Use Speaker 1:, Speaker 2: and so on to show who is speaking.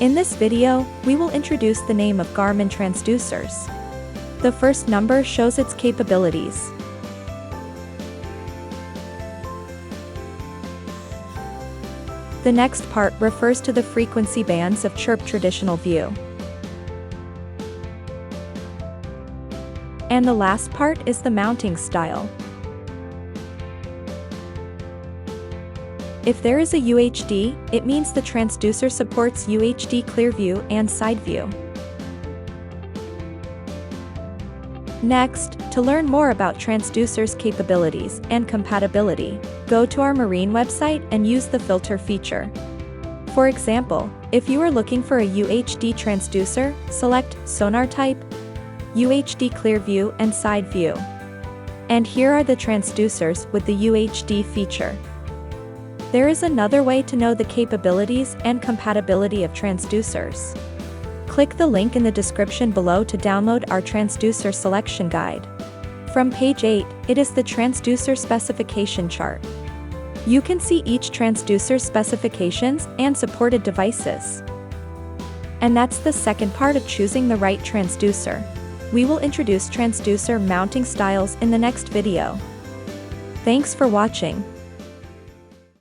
Speaker 1: In this video, we will introduce the name of Garmin transducers. The first number shows its capabilities. The next part refers to the frequency bands of chirp traditional view. And the last part is the mounting style. If there is a UHD, it means the transducer supports UHD clear view and side view. Next, to learn more about transducers' capabilities and compatibility, go to our marine website and use the filter feature. For example, if you are looking for a UHD transducer, select Sonar Type, UHD Clear View and Side View. And here are the transducers with the UHD feature. There is another way to know the capabilities and compatibility of transducers. Click the link in the description below to download our transducer selection guide. From page 8, it is the transducer specification chart. You can see each transducer's specifications and supported devices. And that's the second part of choosing the right transducer. We will introduce transducer mounting styles in the next video. Thanks for watching.